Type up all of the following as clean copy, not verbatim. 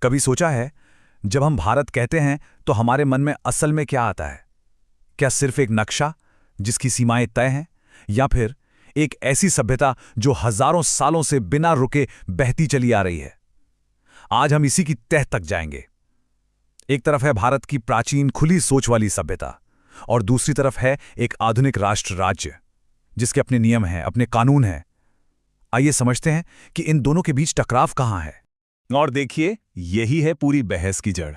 कभी सोचा है, जब हम भारत कहते हैं तो हमारे मन में असल में क्या आता है? क्या सिर्फ एक नक्शा जिसकी सीमाएं तय हैं, या फिर एक ऐसी सभ्यता जो हजारों सालों से बिना रुके बहती चली आ रही है? आज हम इसी की तह तक जाएंगे। एक तरफ है भारत की प्राचीन खुली सोच वाली सभ्यता, और दूसरी तरफ है एक आधुनिक राष्ट्र राज्य जिसके अपने नियम हैं, अपने कानून हैं। आइए समझते हैं कि इन दोनों के बीच टकराव कहां है। और देखिए, यही है पूरी बहस की जड़।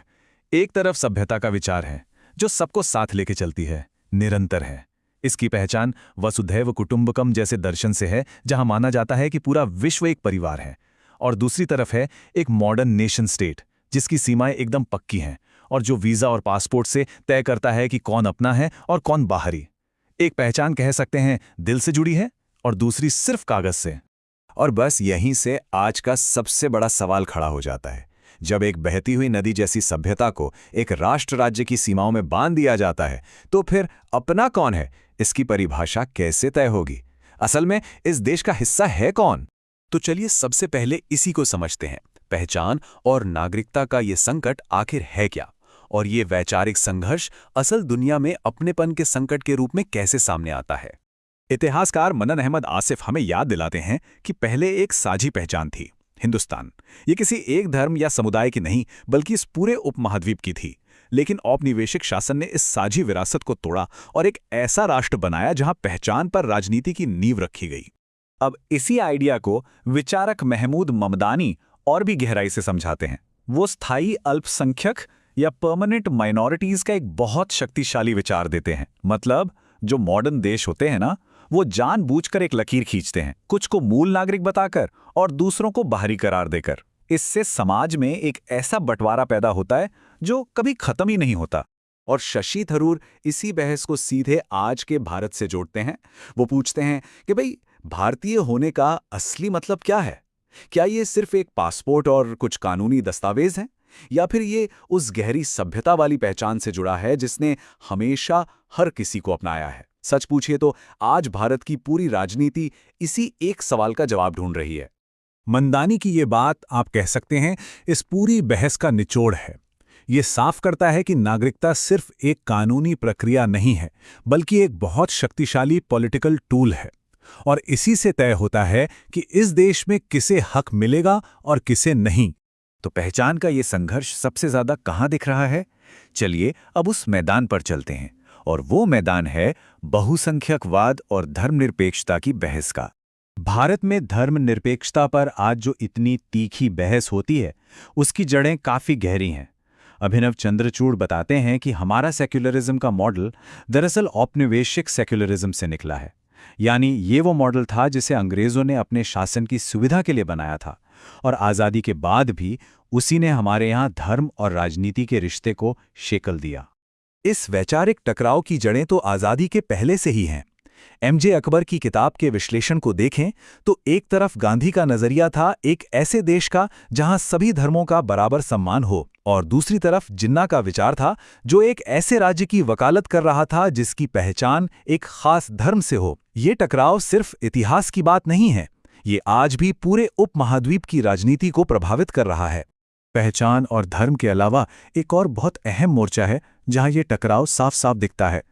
एक तरफ सभ्यता का विचार है जो सबको साथ लेके चलती है, निरंतर है। इसकी पहचान वसुधैव कुटुंबकम जैसे दर्शन से है, जहां माना जाता है कि पूरा विश्व एक परिवार है। और दूसरी तरफ है एक मॉडर्न नेशन स्टेट जिसकी सीमाएं एकदम पक्की हैं और जो वीजा और पासपोर्ट से तय करता है कि कौन अपना है और कौन बाहरी। एक पहचान कह सकते हैं दिल से जुड़ी है, और दूसरी सिर्फ कागज से। और बस यहीं से आज का सबसे बड़ा सवाल खड़ा हो जाता है। जब एक बहती हुई नदी जैसी सभ्यता को एक राष्ट्र राज्य की सीमाओं में बांध दिया जाता है, तो फिर अपना कौन है, इसकी परिभाषा कैसे तय होगी? असल में इस देश का हिस्सा है कौन? तो चलिए सबसे पहले इसी को समझते हैं। पहचान और नागरिकता का ये संकट आखिर है क्या, और ये वैचारिक संघर्ष असल दुनिया में अपनेपन के संकट के रूप में कैसे सामने आता है? इतिहासकार मनन अहमद आसिफ हमें याद दिलाते हैं कि पहले एक साझी पहचान थी, हिंदुस्तान। ये किसी एक धर्म या समुदाय की नहीं, बल्कि इस पूरे उपमहाद्वीप की थी। लेकिन औपनिवेशिक शासन ने इस साझी विरासत को तोड़ा और एक ऐसा राष्ट्र बनाया जहां पहचान पर राजनीति की नींव रखी गई। अब इसी आइडिया को विचारक महमूद ममदानी और भी गहराई से समझाते हैं। वो स्थायी अल्पसंख्यक या परमानेंट माइनॉरिटीज का एक बहुत शक्तिशाली विचार देते हैं। मतलब जो मॉडर्न देश होते हैं ना, वो जानबूझकर एक लकीर खींचते हैं, कुछ को मूल नागरिक बताकर और दूसरों को बाहरी करार देकर। इससे समाज में एक ऐसा बंटवारा पैदा होता है जो कभी खत्म ही नहीं होता। और शशि थरूर इसी बहस को सीधे आज के भारत से जोड़ते हैं। वो पूछते हैं कि भाई, भारतीय होने का असली मतलब क्या है? क्या ये सिर्फ एक पासपोर्ट और कुछ कानूनी दस्तावेज हैं, या फिर ये उस गहरी सभ्यता वाली पहचान से जुड़ा है जिसने हमेशा हर किसी को अपनाया है? सच पूछिए तो आज भारत की पूरी राजनीति इसी एक सवाल का जवाब ढूंढ रही है। मंदानी की ये बात आप कह सकते हैं इस पूरी बहस का निचोड़ है। ये साफ करता है कि नागरिकता सिर्फ एक कानूनी प्रक्रिया नहीं है, बल्कि एक बहुत शक्तिशाली पॉलिटिकल टूल है। और इसी से तय होता है कि इस देश में किसे हक मिलेगा और किसे नहीं। तो पहचान का ये संघर्ष सबसे ज्यादा कहाँ दिख रहा है? चलिए अब उस मैदान पर चलते हैं, और वो मैदान है बहुसंख्यकवाद और धर्मनिरपेक्षता की बहस का। भारत में धर्मनिरपेक्षता पर आज जो इतनी तीखी बहस होती है, उसकी जड़ें काफी गहरी हैं। अभिनव चंद्रचूड़ बताते हैं कि हमारा सेक्युलरिज्म का मॉडल दरअसल औपनिवेशिक सेक्युलरिज्म से निकला है। यानी ये वो मॉडल था जिसे अंग्रेजों ने अपने शासन की सुविधा के लिए बनाया था, और आज़ादी के बाद भी उसी ने हमारे यहाँ धर्म और राजनीति के रिश्ते को शेकल दिया। इस वैचारिक टकराव की जड़ें तो आज़ादी के पहले से ही हैं। एमजे अकबर की किताब के विश्लेषण को देखें तो एक तरफ गांधी का नजरिया था एक ऐसे देश का जहां सभी धर्मों का बराबर सम्मान हो, और दूसरी तरफ जिन्ना का विचार था जो एक ऐसे राज्य की वकालत कर रहा था जिसकी पहचान एक खास धर्म से हो। ये टकराव सिर्फ इतिहास की बात नहीं है, ये आज भी पूरे उपमहाद्वीप की राजनीति को प्रभावित कर रहा है। पहचान और धर्म के अलावा एक और बहुत अहम मोर्चा है जहां ये टकराव साफ साफ दिखता है।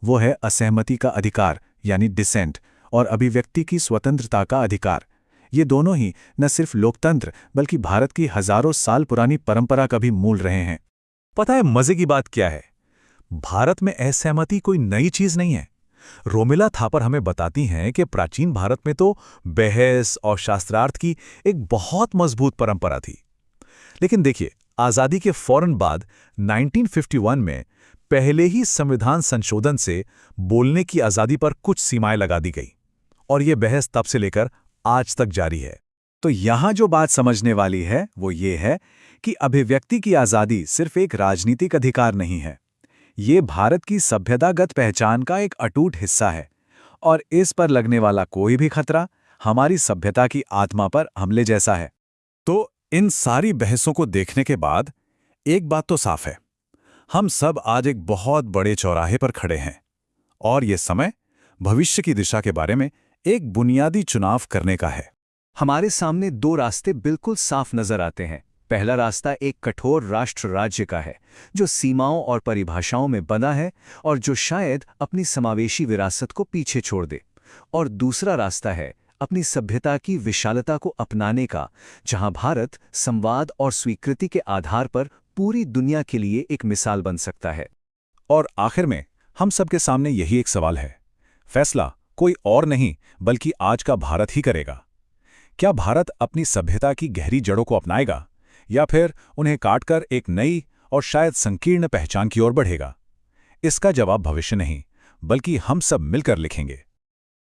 वो है असहमति का अधिकार यानी डिसेंट, और अभिव्यक्ति की स्वतंत्रता का अधिकार। ये दोनों ही न सिर्फ लोकतंत्र बल्कि भारत की हजारों साल पुरानी परंपरा का भी मूल रहे हैं। पता है मजे की बात क्या है? भारत में असहमति कोई नई चीज नहीं है। रोमिला थापर हमें बताती हैं कि प्राचीन भारत में तो बहस और शास्त्रार्थ की एक बहुत मजबूत परंपरा थी। लेकिन देखिए, आज़ादी के फौरन बाद 1951 में पहले ही संविधान संशोधन से बोलने की आज़ादी पर कुछ सीमाएं लगा दी गई, और यह बहस तब से लेकर आज तक जारी है। तो यहां जो बात समझने वाली है वो ये है कि अभिव्यक्ति की आज़ादी सिर्फ एक राजनीतिक अधिकार नहीं है, ये भारत की सभ्यतागत पहचान का एक अटूट हिस्सा है। और इस पर लगने वाला कोई भी खतरा हमारी सभ्यता की आत्मा पर हमले जैसा है। तो इन सारी बहसों को देखने के बाद एक बात तो साफ है, हम सब आज एक बहुत बड़े चौराहे पर खड़े हैं, और ये समय भविष्य की दिशा के बारे में एक बुनियादी चुनाव करने का है। हमारे सामने दो रास्ते बिल्कुल साफ नजर आते हैं। पहला रास्ता एक कठोर राष्ट्र राज्य का है, जो सीमाओं और परिभाषाओं में बंधा है और जो शायद अपनी समावेशी विरासत को पीछे छोड़ दे। और दूसरा रास्ता है अपनी सभ्यता की विशालता को अपनाने का, जहां भारत संवाद और स्वीकृति के आधार पर पूरी दुनिया के लिए एक मिसाल बन सकता है। और आखिर में हम सबके सामने यही एक सवाल है, फैसला कोई और नहीं बल्कि आज का भारत ही करेगा। क्या भारत अपनी सभ्यता की गहरी जड़ों को अपनाएगा या फिर उन्हें काटकर एक नई और शायद संकीर्ण पहचान की ओर बढ़ेगा? इसका जवाब भविष्य नहीं बल्कि हम सब मिलकर लिखेंगे।